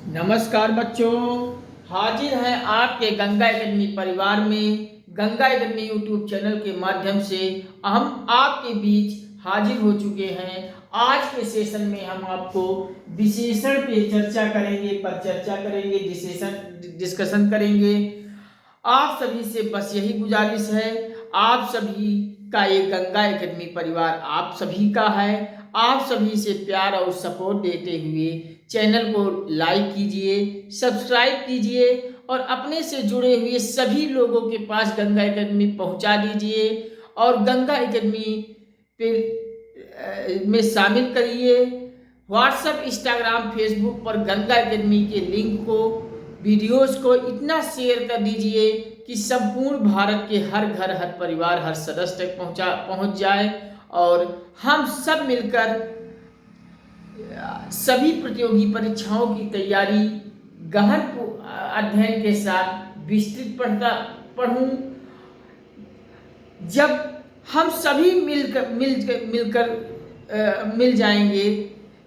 नमस्कार बच्चों, हाजिर हैं आपके गंगा एकेडमी परिवार में। गंगा एकेडमी यूट्यूब चैनल के माध्यम से हम आपके बीच हाजिर हो चुके हैं। आज के सेशन में हम आपको विशेषण पे चर्चा करेंगे, डिस्कशन करेंगे। आप सभी से बस यही गुजारिश है, आप सभी का ये गंगा एकेडमी परिवार आप सभी का है। आप सभी से प्यार और सपोर्ट देते हुए चैनल को लाइक कीजिए, सब्सक्राइब कीजिए और अपने से जुड़े हुए सभी लोगों के पास गंगा एकेडमी पहुंचा दीजिए और गंगा एकेडमी पे में शामिल करिए। व्हाट्सएप, इंस्टाग्राम, फेसबुक पर गंगा एकेडमी के लिंक को, वीडियोस को इतना शेयर कर दीजिए कि संपूर्ण भारत के हर घर, हर परिवार, हर सदस्य तक पहुंच जाए और हम सब मिलकर सभी प्रतियोगी परीक्षाओं की तैयारी गहन अध्ययन के साथ विस्तृत पढ़ूं। जब हम सभी मिल जाएंगे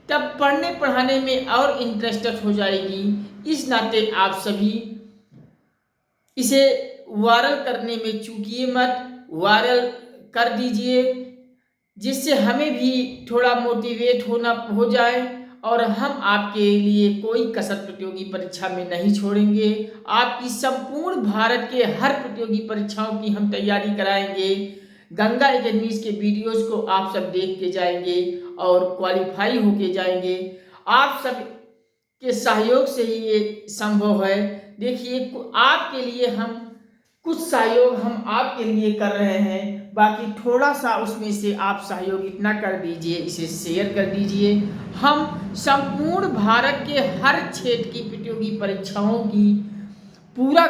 तब पढ़ने पढ़ाने में और इंटरेस्टेड हो जाएगी। इस नाते आप सभी इसे वायरल करने में चूकिए मत, वायरल कर दीजिए जिससे हमें भी थोड़ा मोटिवेट हो जाए और हम आपके लिए कोई कसर प्रतियोगी परीक्षा में नहीं छोड़ेंगे। आपकी संपूर्ण भारत के हर प्रतियोगी परीक्षाओं की हम तैयारी कराएंगे। गंगा एकेडमी के वीडियोस को आप सब देख के जाएंगे और क्वालिफाई होके जाएंगे। आप सब के सहयोग से ही ये संभव है। देखिए, आपके लिए हम कुछ सहयोग हम आपके लिए कर रहे हैं, बाकी थोड़ा सा उसमें से आप सहयोग इतना कर दीजिए, इसे शेयर कर दीजिए। हम संपूर्ण भारत के हर क्षेत्र की प्रतियोगी परीक्षाओं की पूरा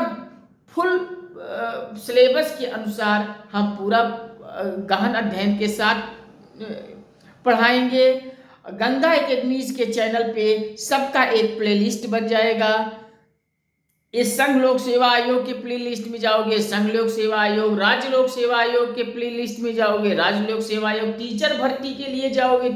फुल सिलेबस के अनुसार हम पूरा गहन अध्ययन के साथ पढ़ाएंगे। गंगा एकेडमी के चैनल पे सबका एक प्लेलिस्ट बन जाएगा। इस संघ लोक सेवा आयोग के प्ले लिस्ट में जाओगे, संघ लोक सेवा आयोग, राज्य लोक सेवा आयोग के प्ले लिस्ट में जाओगे, राज्य लोक सेवा आयोग, टीचर भर्ती के लिए जाओगे,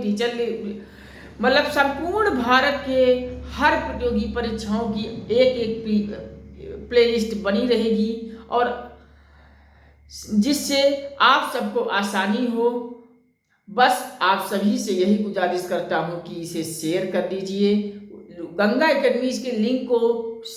मतलब संपूर्ण भारत के हर प्रतियोगी परीक्षाओं की एक एक प्ले लिस्ट बनी रहेगी और जिससे आप सबको आसानी हो। बस आप सभी से यही गुजारिश करता हूं कि इसे शेयर कर दीजिए। गंगा एकेडमी के लिंक को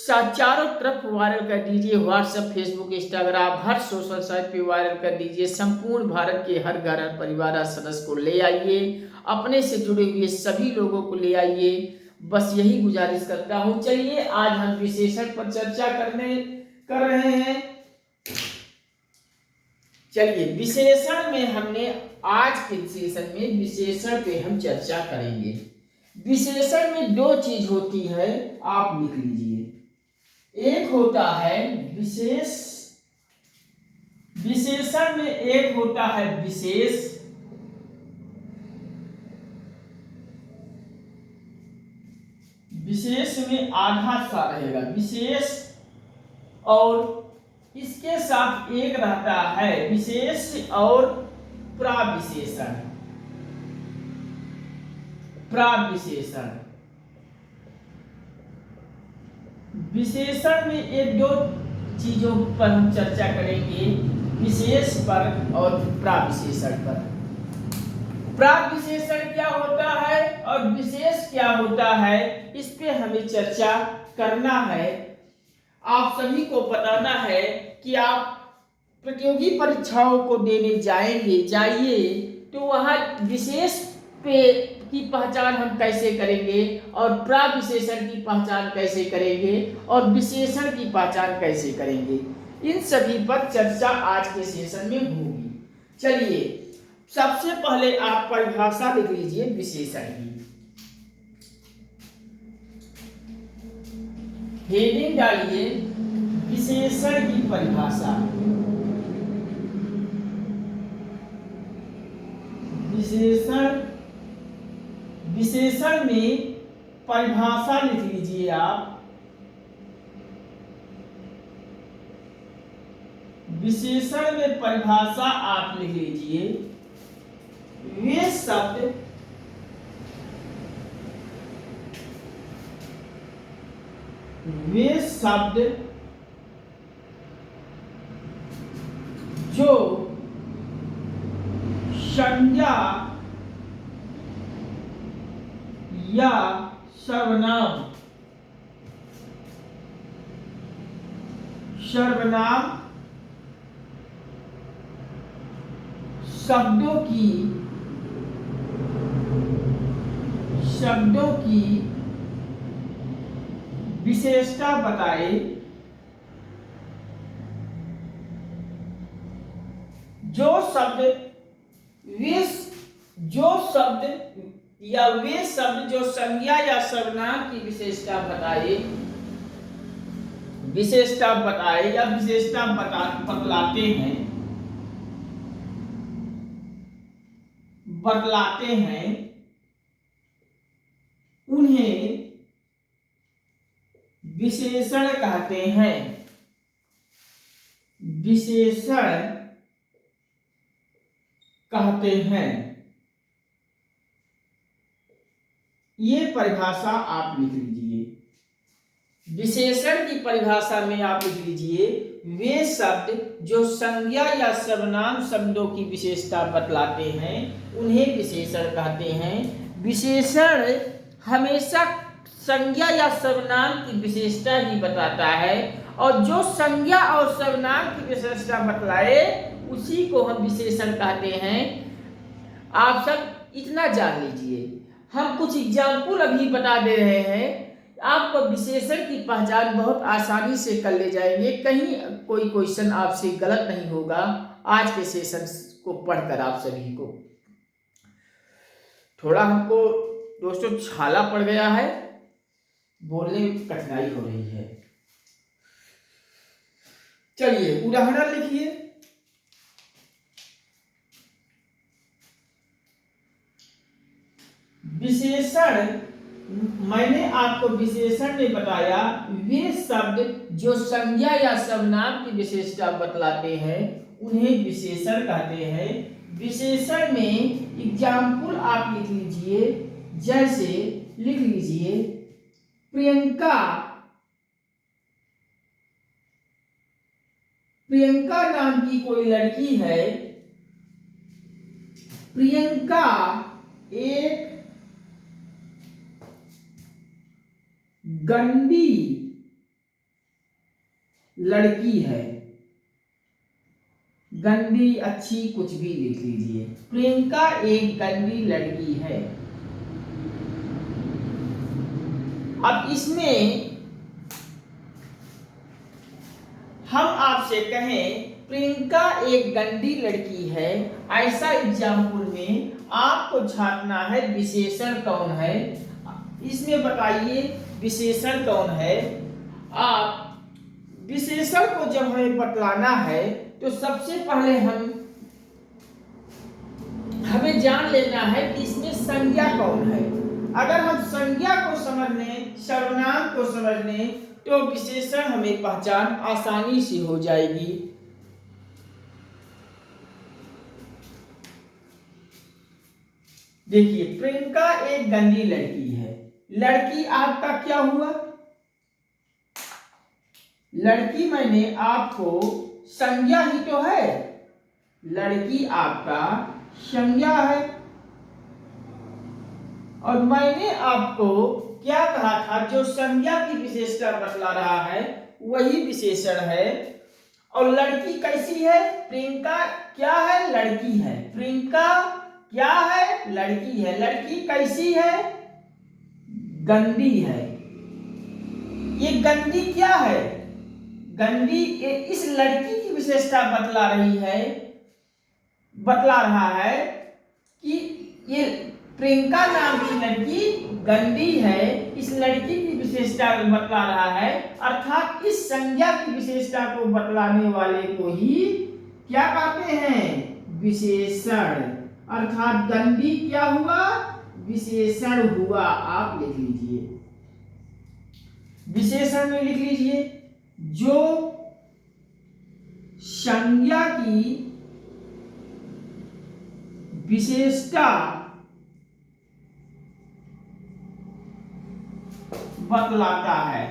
चारों तरफ वायरल कर दीजिए। व्हाट्सएप, फेसबुक, इंस्टाग्राम, हर सोशल साइट पे वायरल कर दीजिए। संपूर्ण भारत के हर घर, हर परिवार, सदस्य को ले आइए, अपने से जुड़े हुए सभी लोगों को ले आइए। बस यही गुजारिश करता हूँ। चलिए, आज हम विशेषण पर चर्चा कर रहे हैं। चलिए, विशेषण में हमने आज के सेशन में विशेषण पे हम चर्चा करेंगे। विशेषण में दो चीज होती है, आप लिख लीजिए। एक होता है विशेषण में एक होता है विशेष, विशेष में आधा सा रहेगा विशेष, और इसके साथ एक रहता है विशेष और प्राविशेषण। प्राविशेषण विशेषण में एक दो चीजों पर हम चर्चा करेंगे, विशेष पर और प्राविशेषण पर। प्राविशेषण क्या होता है और विशेष क्या होता है, इस पे हमें चर्चा करना है। आप सभी को बताना है कि आप प्रतियोगी परीक्षाओं को देने जाइए तो वहां विशेष पे की पहचान हम कैसे करेंगे और प्राविशेषण की पहचान कैसे करेंगे और विशेषण की पहचान कैसे करेंगे, इन सभी पर चर्चा आज के सेशन में होगी। चलिए, सबसे पहले आप परिभाषा लिख लीजिए विशेषण की। हेडिंग डालिए विशेषण की परिभाषा। विशेषण में परिभाषा लिख लीजिए आप। विशेषण में परिभाषा आप लिख लीजिए, वे शब्द वे शब्द जो संज्ञा या सर्वनाम शब्दों की विशेषता बताए, जो शब्द जो संज्ञा या सर्वनाम की विशेषता बताए या विशेषता बतलाते हैं उन्हें विशेषण कहते हैं। ये परिभाषा आप लिख लीजिए। विशेषण की परिभाषा में आप लिख लीजिए, वे शब्द जो संज्ञा या सर्वनाम शब्दों की विशेषता बतलाते हैं उन्हें विशेषण कहते हैं। विशेषण हमेशा संज्ञा या सर्वनाम की विशेषता ही बताता है, और जो संज्ञा और सर्वनाम की विशेषता बतलाए उसी को हम विशेषण कहते हैं। आप सब इतना जान लीजिए। हम कुछ एग्जाम्पल अभी बता दे रहे हैं, आपको विशेषण की पहचान बहुत आसानी से कर ले जाएंगे। कहीं कोई क्वेश्चन आपसे गलत नहीं होगा। आज के सेशन को पढ़कर आप सभी को थोड़ा हमको दोस्तों छाला पड़ गया है, बोलने में कठिनाई हो रही है। चलिए उदाहरण लिखिए। विशेषण, मैंने आपको विशेषण में बताया वे शब्द जो संज्ञा या सर्वनाम की विशेषता बतलाते हैं उन्हें विशेषण कहते हैं। विशेषण में एग्जाम्पल आप लिख लीजिए। जैसे लिख लीजिए, प्रियंका नाम की कोई लड़की है। प्रियंका एक गंदी लड़की है। गंदी अच्छी कुछ भी लिख लीजिए। प्रियंका एक गंदी लड़की है। अब इसमें हम आपसे कहें प्रियंका एक गंदी लड़की है, ऐसा एग्जाम्पल में आपको छापना है विशेषण कौन है। इसमें बताइए विशेषण कौन है। आप विशेषण को जब हमें बतलाना है तो सबसे पहले हमें जान लेना है कि इसमें संज्ञा कौन है। अगर हम संज्ञा को समझ लें, सर्वनाम को समझ लें, तो विशेषण हमें पहचान आसानी से हो जाएगी। देखिए, प्रियंका एक गंदी लड़की है। लड़की आपका क्या हुआ? लड़की मैंने आपको संज्ञा ही तो है। लड़की आपका संज्ञा है, और मैंने आपको क्या कहा था, जो संज्ञा की विशेषता बतला रहा है वही विशेषण है। और लड़की कैसी है? प्रियंका क्या है? लड़की है। प्रियंका क्या है? लड़की है। लड़की कैसी है? गंदी है। ये गंदी क्या है? गंदी इस लड़की की विशेषता बतला रहा है कि ये प्रियंका नाम की लड़की गंदी है। इस लड़की की विशेषता बतला रहा है, अर्थात इस संज्ञा की विशेषता को बतलाने वाले को ही क्या कहते हैं? विशेषण। अर्थात गंदी क्या हुआ? विशेषण हुआ। आप लिख लीजिए, विशेषण में लिख लीजिए, जो संज्ञा की विशेषता बतलाता है।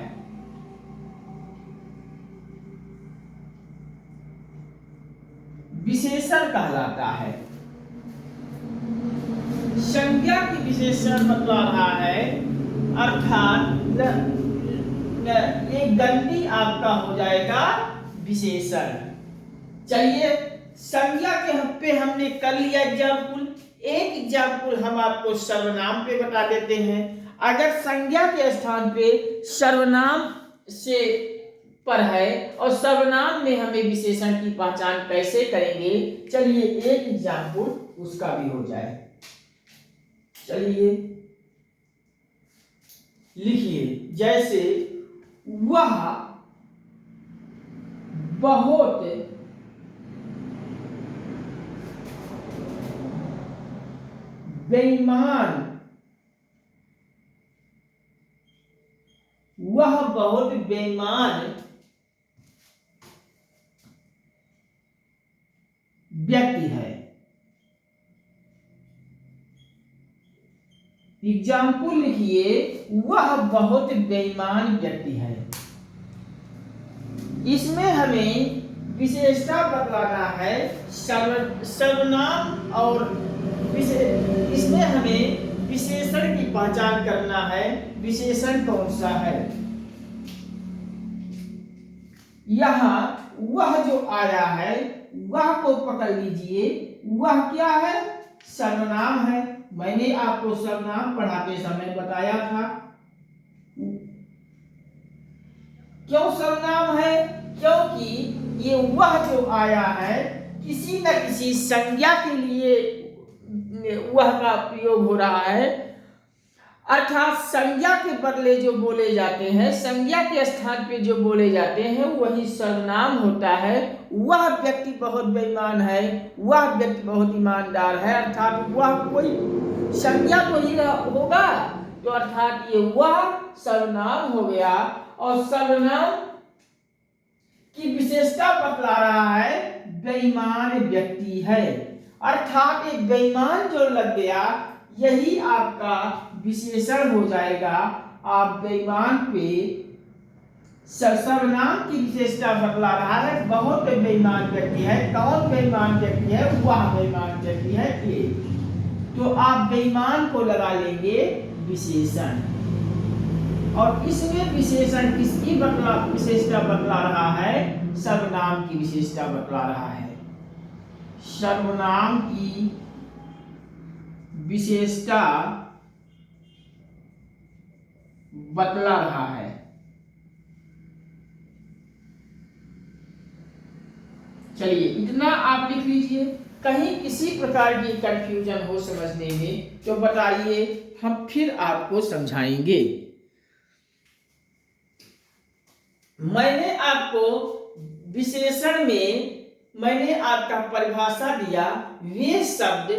विशेषण कहलाता है। संज्ञा की विशेषण बतला रहा है, अर्थात ये गंडी आपका हो जाएगा विशेषण। चलिए संज्ञा के पे हमने कर लिया एग्जाम्पल। एक एग्जाम्पल हम आपको सर्वनाम पे बता देते हैं। अगर संज्ञा के स्थान पे सर्वनाम से पर है और सर्वनाम में हमें विशेषण की पहचान कैसे करेंगे, चलिए एक एग्जाम्पल उसका भी हो जाए। चलिए लिखिए, जैसे वह बहुत बेईमान, वह बहुत बेईमान व्यक्ति है। एग्जाम्पल लिखिए, वह बहुत बेईमान व्यक्ति है। इसमें हमें विशेषता बतलाना है सर्वनाम, और इसमें हमें विशेषण की पहचान करना है। विशेषण कौन सा है? यहाँ वह जो आया है वह को पकड़ लीजिए। वह क्या है? सर्वनाम है। मैंने आपको सर्वनाम पढ़ाते समय बताया था। क्यों सर्वनाम है? क्योंकि ये वह जो आया है किसी न किसी संज्ञा के लिए वह का प्रयोग हो रहा है, अर्थात संज्ञा के बदले जो बोले जाते हैं, संज्ञा के स्थान पे जो बोले जाते हैं वही सर्वनाम होता है। वह व्यक्ति बहुत बेईमान है, वह व्यक्ति बहुत ईमानदार है, अर्थात वह कोई संज्ञा तो ही होगा, तो अर्थात ये वह सर्वनाम हो गया। और सर्वनाम की विशेषता बतला रहा है बेईमान व्यक्ति है, अर्थात एक बेईमान जो लग गया यही आपका विशेषण हो जाएगा। आप बेईमान पे सर्वनाम की विशेषता बतला रहा है, बहुत बेईमान व्यक्ति है। कौन बेईमान व्यक्ति है? वह बेईमान व्यक्ति है ये। तो आप बेईमान को लगा लेंगे विशेषण, और इसमें विशेषण किसकी विशेषता बतला रहा है? सर्वनाम की विशेषता बतला रहा है। सर्वनाम की विशेषता बतला रहा है। चलिए इतना आप लिख लीजिए। कहीं किसी प्रकार की कंफ्यूजन हो समझने में तो बताइए, हम फिर आपको समझाएंगे। मैंने आपको विशेषण में मैंने आपका परिभाषा दिया, वे शब्द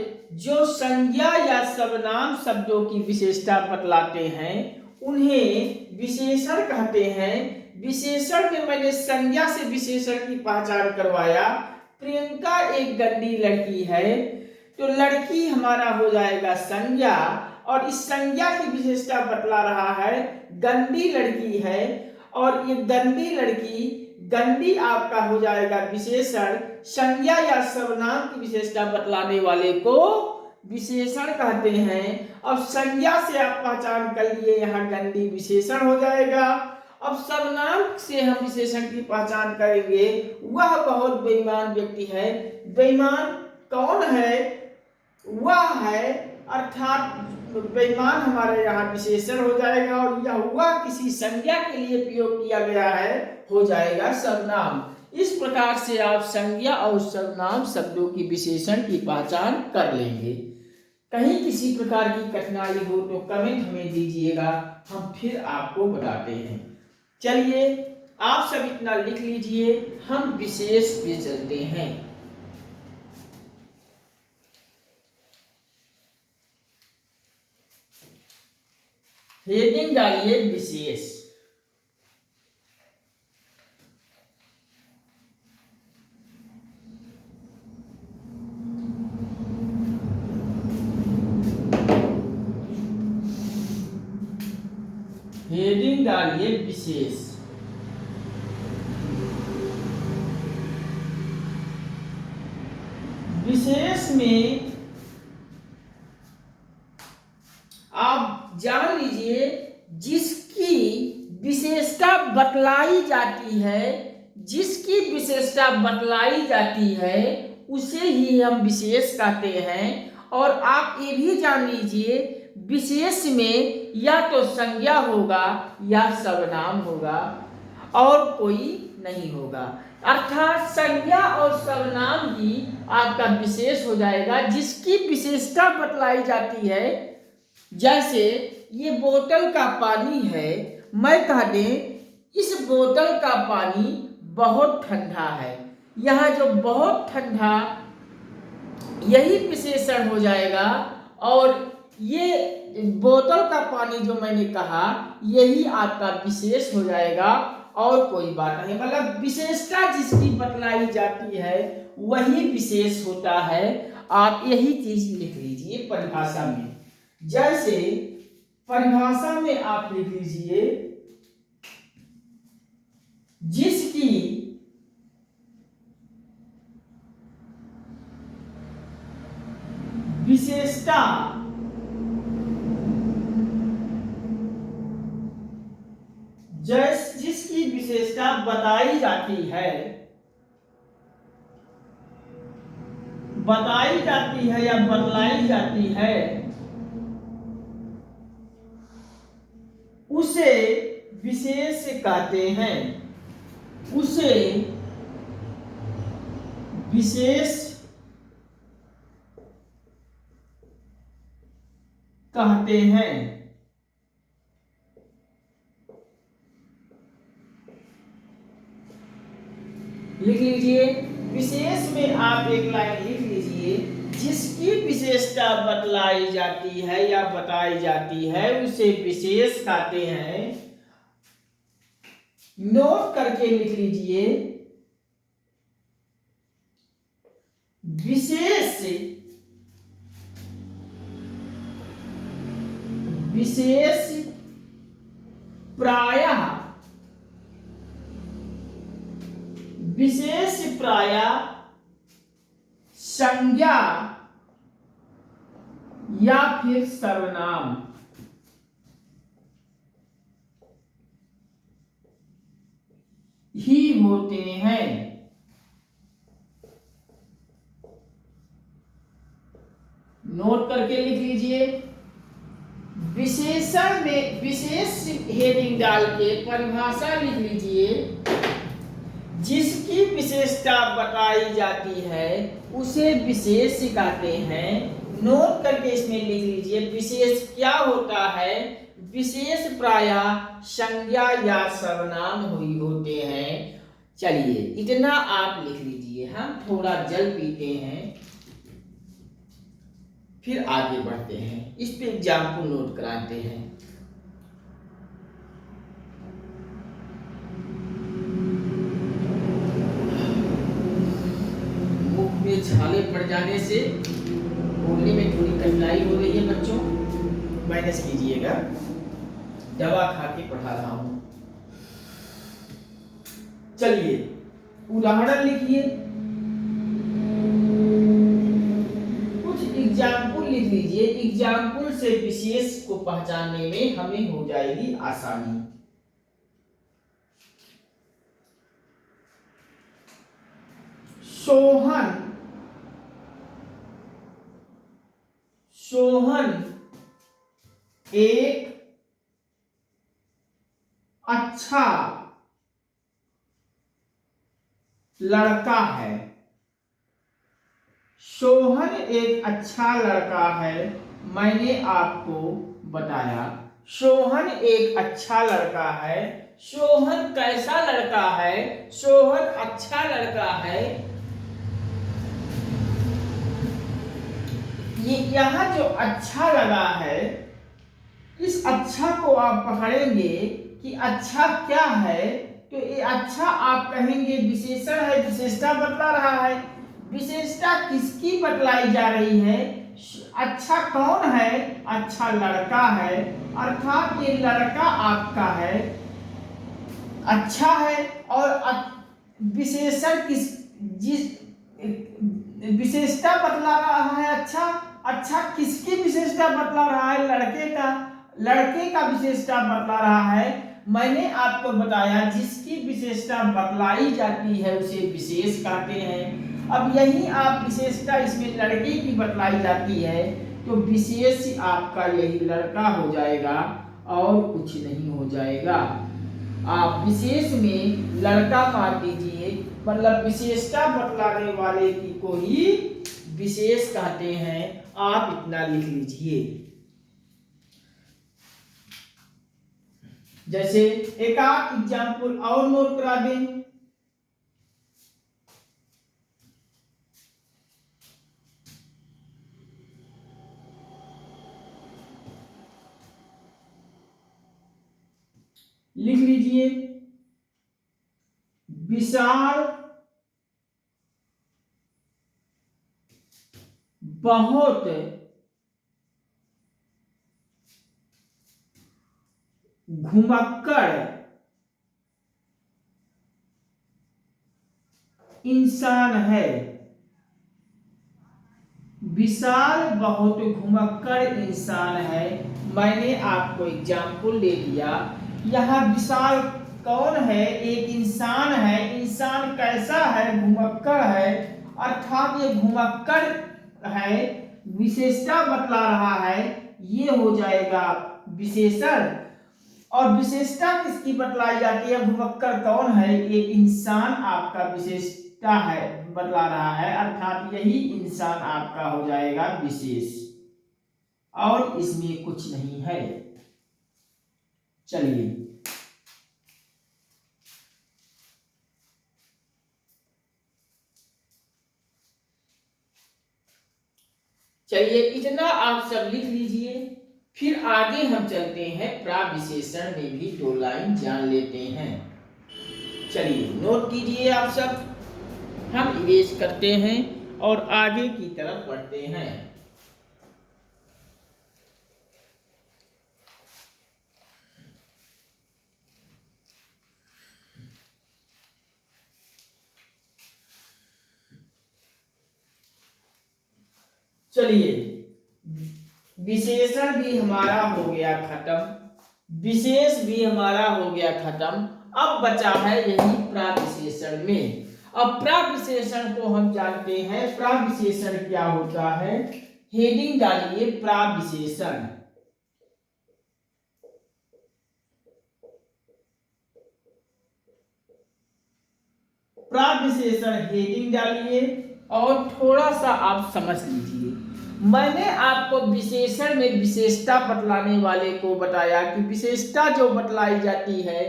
जो संज्ञा या सर्वनाम शब्दों की विशेषता बतलाते हैं उन्हें विशेषण कहते हैं। विशेषण में मैंने संज्ञा से विशेषण की पहचान करवाया। प्रियंका एक गंदी लड़की है, तो लड़की हमारा हो जाएगा संज्ञा, और इस संज्ञा की विशेषता बतला रहा है गंदी लड़की है, और ये गंदी लड़की, गंदी आपका हो जाएगा विशेषण। संज्ञा या सर्वनाम की विशेषता बतलाने वाले को विशेषण कहते हैं। अब संज्ञा से आप पहचान कर लिए, यहाँ गंदी विशेषण हो जाएगा। अब सर्वनाम से हम विशेषण की पहचान करेंगे, वह बहुत बेईमान व्यक्ति है। बेईमान कौन है? वह है, अर्थात बेईमान हमारे यहाँ विशेषण हो जाएगा, और यह वह किसी संज्ञा के लिए प्रयोग किया गया है, हो जाएगा सर्वनाम। इस प्रकार से आप संज्ञा और सर्वनाम शब्दों की विशेषण की पहचान कर लेंगे। कहीं किसी प्रकार की कठिनाई हो तो कमेंट हमें दीजिएगा, हम फिर आपको बताते हैं। चलिए आप सब इतना लिख लीजिए, हम विशेष पे चलते हैं। हेडिंग डालिए विशेष। हेडिंग डालिए विशेष। में आप जान लीजिए जिसकी विशेषता बतलाई जाती है, जिसकी विशेषता बतलाई जाती है उसे ही हम विशेष कहते हैं। और आप ये भी जान लीजिए विशेष में या तो संज्ञा होगा या सर्वनाम होगा और कोई नहीं होगा, अर्थात संज्ञा और सर्वनाम ही आपका विशेष हो जाएगा जिसकी विशेषता बतलाई जाती है। जैसे ये बोतल का पानी है, मैं कह दें इस बोतल का पानी बहुत ठंडा है, यहाँ जो बहुत ठंडा यही विशेषण हो जाएगा और ये बोतल का पानी जो मैंने कहा यही आपका विशेष हो जाएगा और कोई बात नहीं। मतलब विशेषता जिसकी बतलाई जाती है वही विशेष होता है। आप यही चीज लिख लीजिए परिभाषा में। जैसे परिभाषा में आप लिख लीजिए जिसकी विशेषता जिसकी विशेषता बताई जाती है या बतलाई जाती है उसे विशेष कहते हैं, उसे विशेष कहते हैं। लिख लीजिए विशेष में आप एक लाइन लिख लीजिए जिसकी विशेषता बतलाई जाती है या बताई जाती है उसे विशेष कहते हैं। नोट करके लिख लीजिए विशेष प्रायः संज्ञा या फिर सर्वनाम ही होते हैं। नोट करके लिख लीजिए विशेषण में विशेष हेडिंग डाल के परिभाषा लिख लीजिए जिसकी विशेषता बताई जाती है उसे विशेष कहते हैं। नोट करके इसमें लिख लीजिए विशेष क्या होता है, विशेष प्रायः संज्ञा या सर्वनाम हुई होते हैं। चलिए इतना आप लिख लीजिए, हम थोड़ा जल पीते हैं फिर आगे बढ़ते हैं। इस पे एग्जाम्पल नोट कराते हैं। मुख में छाले पड़ जाने से बोलने में थोड़ी कठिनाई हो रही है बच्चों, माइनस कीजिएगा, दवा खा के पढ़ा रहा हूं। चलिए उदाहरण लिखिए, एग्जाम्पल लिख लीजिए। एग्जाम्पल से विशेष को पहचानने में हमें हो जाएगी आसानी। सोहन एक अच्छा लड़का है। सोहन एक अच्छा लड़का है, मैंने आपको बताया। सोहन एक अच्छा लड़का है। सोहन कैसा लड़का है? सोहन अच्छा लड़का है। ये यहाँ जो अच्छा लगा है, इस अच्छा को आप पकड़ेंगे कि अच्छा क्या है, तो ये अच्छा आप कहेंगे विशेषण है, विशेषता बतला रहा है। विशेषता किसकी बतलाई जा रही है? अच्छा कौन है? अच्छा लड़का है, अर्थात ये लड़का आपका है, अच्छा है। और विशेषण विशेषता बतला रहा है। अच्छा किसकी विशेषता बतला रहा है? लड़के का विशेषता बतला रहा है। मैंने आपको बताया जिसकी विशेषता बतलाई जाती है उसे विशेष कहते हैं। अब यही आप विशेषता इसमें लड़के की बतलाई जाती है तो विशेष आपका यही लड़का हो जाएगा और कुछ नहीं हो जाएगा। आप विशेष में लड़का मार दीजिए, मतलब विशेषता बतलाने वाले की को ही विशेष कहते हैं। आप इतना लिख लीजिए। जैसे एक आध एग्जाम्पल और नोट करा दें। लिख लीजिए, विशाल बहुत घुमक्कड़ इंसान है। विशाल बहुत घुमक्कड़ इंसान है। मैंने आपको एग्जाम्पल दे दिया। यहाँ विशाल कौन है? एक इंसान है। इंसान कैसा है? घुमक्कड़ है। अर्थात ये घुमक्कड़ है, विशेषता बतला रहा है, ये हो जाएगा विशेषण। और विशेषता किसकी बतलाई जाती है? घुमक्कड़ कौन है? ये इंसान आपका विशेषता है, बतला रहा है, अर्थात यही इंसान आपका हो जाएगा विशेष, और इसमें कुछ नहीं है। चलिए इतना आप सब लिख लीजिए। फिर आगे हम चलते हैं, प्राविशेषण में भी 2 लाइन जान लेते हैं। चलिए नोट कीजिए आप सब। हम इरेज करते हैं और आगे की तरफ बढ़ते हैं। चलिए विशेषण भी हमारा हो गया खत्म, विशेष भी हमारा हो गया खत्म। अब बचा है यही प्राविशेषण में। अब प्राविशेषण को हम जानते हैं। प्राविशेषण क्या होता है? हेडिंग डालिए, प्राविशेषण। प्राविशेषण हेडिंग डालिए और थोड़ा सा आप समझ लीजिए। मैंने आपको विशेषण में विशेषता बतलाने वाले को बताया कि विशेषता जो बतलाई जाती है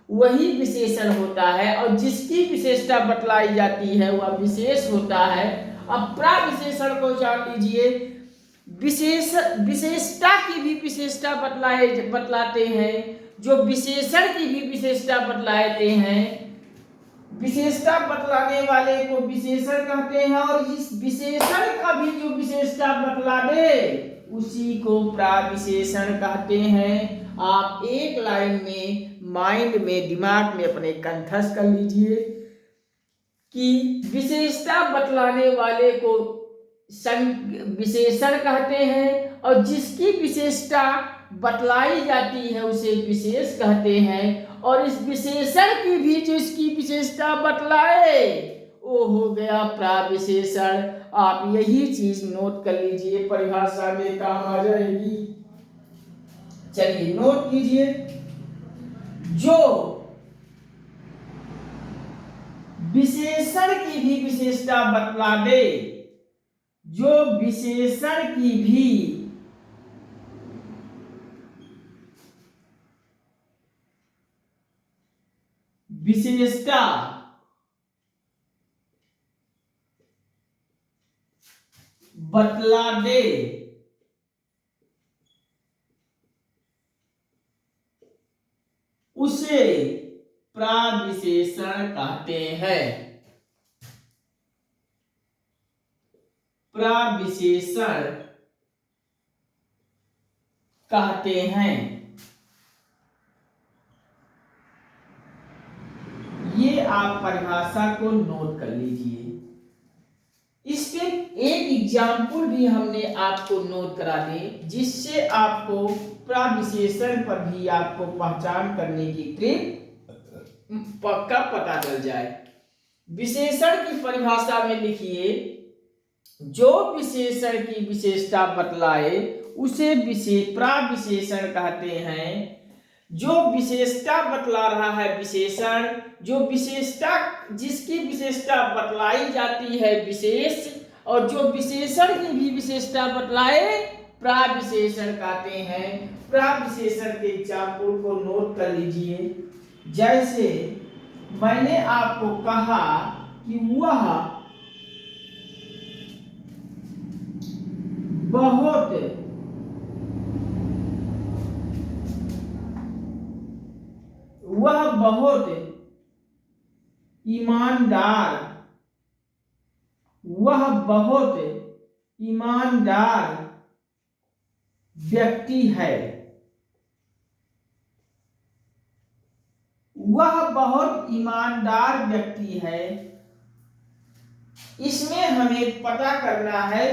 वही विशेषण होता है, और जिसकी विशेषता बतलाई जाती है वह विशेष होता है। अब प्राविशेषण को जान लीजिए। विशेषता की भी विशेषता बतलाते हैं, जो विशेषण की भी विशेषता बतलाते हैं। विशेषता बतलाने वाले को विशेषण कहते हैं, और इस विशेषण का भी जो विशेषता बतला दे उसी को प्राविशेषण कहते हैं। आप एक लाइन में माइंड में, दिमाग में अपने कंठस्थ कर लीजिए कि विशेषता बतलाने वाले को विशेषण कहते हैं, और जिसकी विशेषता बतलाई जाती है उसे विशेष कहते हैं, और इस विशेषण की भी जिसकी विशेषता बतलाए वो हो गया प्राविशेषण। आप यही चीज नोट कर लीजिए, परिभाषा में काम आ जाएगी। चलिए नोट कीजिए, जो विशेषण की भी विशेषता बतला दे, जो विशेषण की भी विशेषता बतला दे उसे प्राविशेषण कहते हैं। प्राविशेषण कहते हैं। ये आप परिभाषा को नोट कर लीजिए। इसके एक एग्जाम्पल भी हमने आपको नोट करा दें जिससे आपको प्रविशेषण पर भी आपको पहचान करने की ट्रिक पक्का पता चल जाए। विशेषण की परिभाषा में लिखिए, जो विशेषण की विशेषता बतलाए उसे प्रविशेषण कहते हैं। जो विशेषता बतला रहा है विशेषण, जो विशेषता जिसकी विशेषता बतलाई जाती है विशेष, और जो विशेषण की भी विशेषता बतलाए प्रविशेषण कहते हैं। प्रविशेषण के एग्जाम्पल को नोट कर लीजिए। जैसे मैंने आपको कहा कि वह बहुत ईमानदार, वह बहुत ईमानदार व्यक्ति है। वह बहुत ईमानदार व्यक्ति है। इसमें हमें पता करना है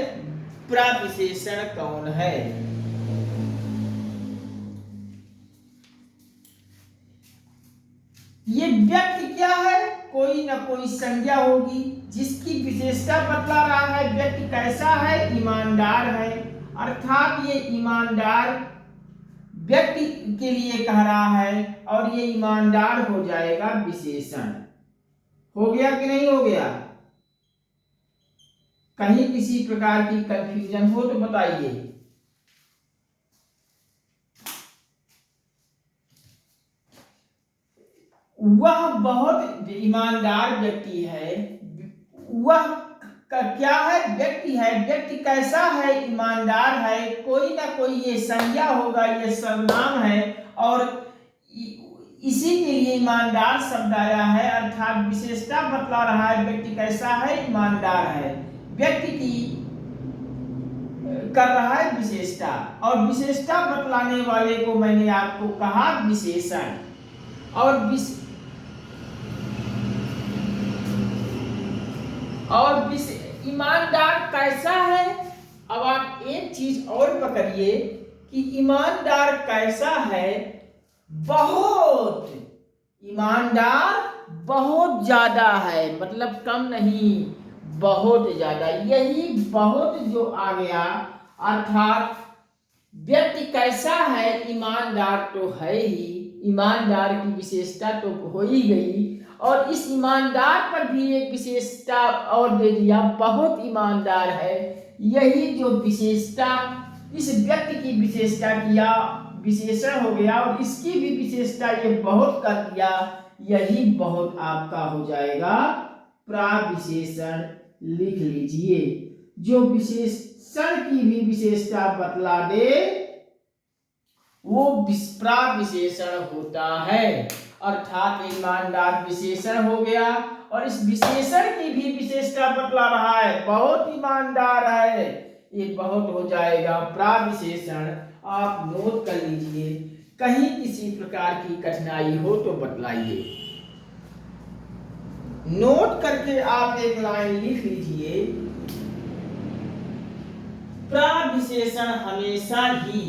प्रविशेषण कौन है। ये व्यक्ति क्या है? कोई ना कोई संज्ञा होगी जिसकी विशेषता बतला रहा है व्यक्ति कैसा है, ईमानदार है। अर्थात ये ईमानदार व्यक्ति के लिए कह रहा है और ये ईमानदार हो जाएगा विशेषण। हो गया कि नहीं हो गया? कहीं किसी प्रकार की कंफ्यूजन हो तो बताइए। वह बहुत ईमानदार व्यक्ति है। वह क्या है? व्यक्ति है। व्यक्ति कैसा है? ईमानदार है। कोई ना कोई ये संज्ञा होगा, ये सर्वनाम है और इसी के लिए ईमानदार शब्द आया है। अर्थात विशेषता बतला रहा है व्यक्ति कैसा है, ईमानदार है। व्यक्ति की कर रहा है विशेषता, और विशेषता बतलाने वाले को मैंने आपको कहा विशेषण। और ईमानदार कैसा है? अब आप एक चीज और पकड़िए कि ईमानदार कैसा है। बहुत ईमानदार, बहुत ज्यादा है, मतलब कम नहीं, बहुत ज्यादा। यही बहुत जो आ गया, अर्थात व्यक्ति कैसा है, ईमानदार तो है ही, ईमानदार की विशेषता तो हो ही गई, और इस ईमानदार पर भी एक विशेषता और दे दिया, बहुत ईमानदार है। यही जो विशेषता इस व्यक्ति की विशेषता किया, विशेषण हो गया, और इसकी भी विशेषता ये बहुत कर दिया, यही बहुत आपका हो जाएगा प्रविशेषण। लिख लीजिए, जो विशेषण की भी विशेषता बतला दे वो प्रविशेषण होता है। अर्थात ईमानदार विशेषण हो गया, और इस विशेषण की भी विशेषता बतला रहा है, बहुत ईमानदार है, ये बहुत हो जाएगा प्रविशेषण। आप नोट कर लीजिए, कहीं किसी प्रकार की कठिनाई हो तो बतलाइए। नोट करके आप एक लाइन लिख लीजिए, प्रविशेषण हमेशा ही,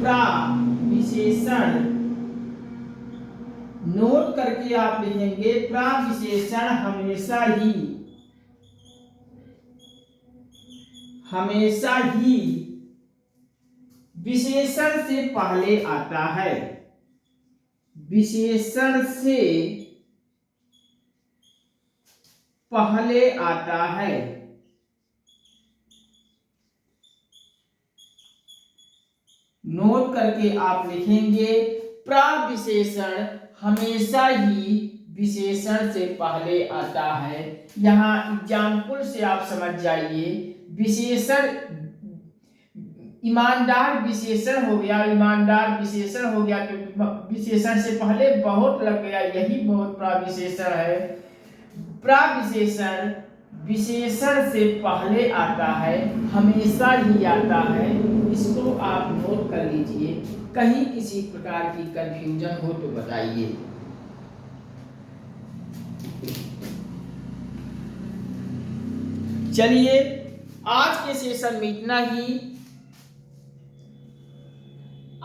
प्रविशेषण नोट करके आप लिखेंगे, प्रविशेषण हमेशा ही विशेषण से पहले आता है। विशेषण से पहले आता है। नोट करके आप लिखेंगे, प्रविशेषण हमेशा ही विशेषण से पहले आता है। यहाँ एग्जाम्पल से आप समझ जाइए, विशेषण ईमानदार विशेषण हो गया, ईमानदार विशेषण हो गया क्योंकि विशेषण से पहले बहुत लग गया, यही बहुत प्रविशेषण है। प्रविशेषण विशेषण से पहले आता है, हमेशा ही आता है। इसको आप नोट कर लीजिए, कहीं किसी प्रकार की कंफ्यूजन हो तो बताइए। चलिए आज के सेशन में इतना ही।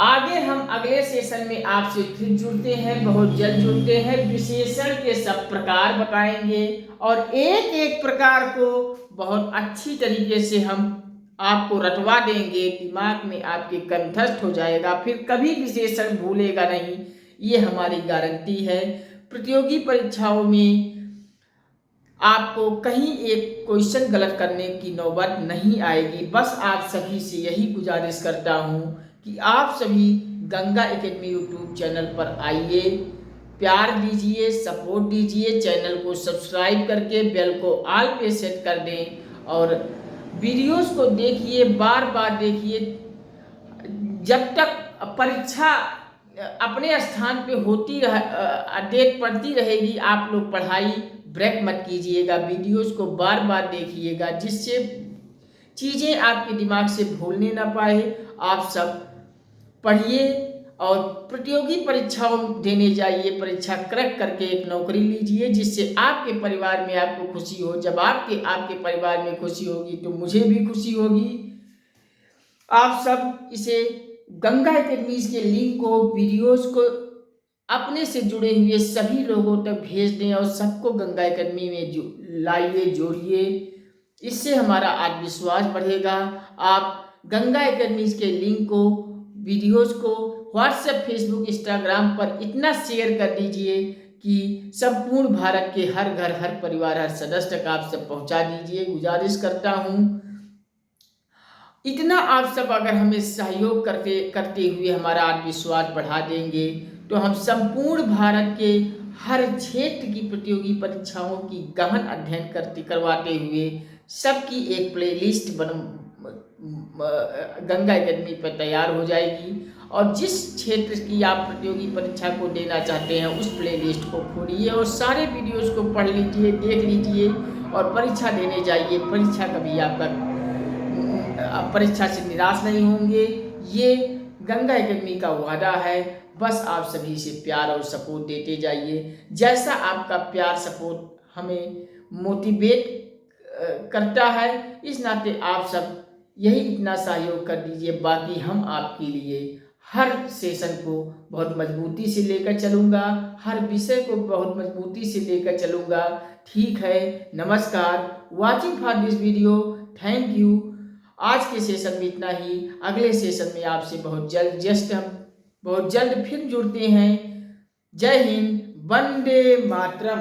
आगे हम अगले सेशन में आपसे फिर जुड़ते हैं, बहुत जल्द जुड़ते हैं। विशेषण के सब प्रकार बताएंगे और एक एक प्रकार को बहुत अच्छी तरीके से हम आपको रटवा देंगे, दिमाग में आपके कंठस्थ हो जाएगा, फिर कभी विशेषण भूलेगा नहीं, ये हमारी गारंटी है। प्रतियोगी परीक्षाओं में आपको कहीं एक क्वेश्चन गलत करने की नौबत नहीं आएगी। बस आप सभी से यही गुजारिश करता हूँ कि आप सभी गंगा एकेडमी यूट्यूब चैनल पर आइए, प्यार दीजिए, सपोर्ट दीजिए, चैनल को सब्सक्राइब करके बेल को ऑल पे सेट कर दें और वीडियोस को देखिए, बार बार देखिए। जब तक परीक्षा अपने स्थान पे होती डेट पड़ती रहेगी, आप लोग पढ़ाई ब्रेक मत कीजिएगा, वीडियोस को बार बार देखिएगा, जिससे चीज़ें आपके दिमाग से भूलने ना पाए। आप सब पढ़िए और प्रतियोगी परीक्षाओं देने जाइए, परीक्षा क्रैक करके एक नौकरी लीजिए, जिससे आपके परिवार में आपको खुशी हो। जब आपके परिवार में खुशी होगी तो मुझे भी खुशी होगी। आप सब इसे गंगा एकेडमी के लिंक को, वीडियोस को अपने से जुड़े हुए सभी लोगों तक भेज दें और सबको गंगा एकेडमी में लाइए, जोड़िए। इससे हमारा आत्मविश्वास बढ़ेगा। आप गंगा एकेडमी के लिंक को, वीडियोस को व्हाट्सएप, फेसबुक, इंस्टाग्राम पर इतना शेयर कर दीजिए कि संपूर्ण भारत के हर घर, हर परिवार, हर सदस्य तक आप सब पहुंचा दीजिए। गुजारिश करता हूं, इतना आप सब अगर हमें सहयोग करते हुए हमारा आत्मविश्वास बढ़ा देंगे तो हम संपूर्ण भारत के हर क्षेत्र की प्रतियोगी परीक्षाओं की गहन अध्ययन करवाते हुए सबकी एक प्लेलिस्ट गंगा एकेडमी पर तैयार हो जाएगी। और जिस क्षेत्र की आप प्रतियोगी परीक्षा को देना चाहते हैं उस प्लेलिस्ट को खोलिए और सारे वीडियोस को पढ़ लीजिए, देख लीजिए और परीक्षा देने जाइए। परीक्षा कभी परीक्षा से निराश नहीं होंगे, ये गंगा एकेडमी का वादा है। बस आप सभी से प्यार और सपोर्ट देते जाइए। जैसा आपका प्यार सपोर्ट हमें मोटिवेट करता है, इस नाते आप सब यही इतना सहयोग कर दीजिए। बाकी हम आपके लिए हर सेशन को बहुत मजबूती से लेकर चलूँगा, हर विषय को बहुत मजबूती से लेकर चलूँगा। ठीक है, नमस्कार, watching for this video, thank you. आज के सेशन में इतना ही। अगले सेशन में आपसे बहुत जल्द फिर जुड़ते हैं। जय हिंद, वंदे मातरम।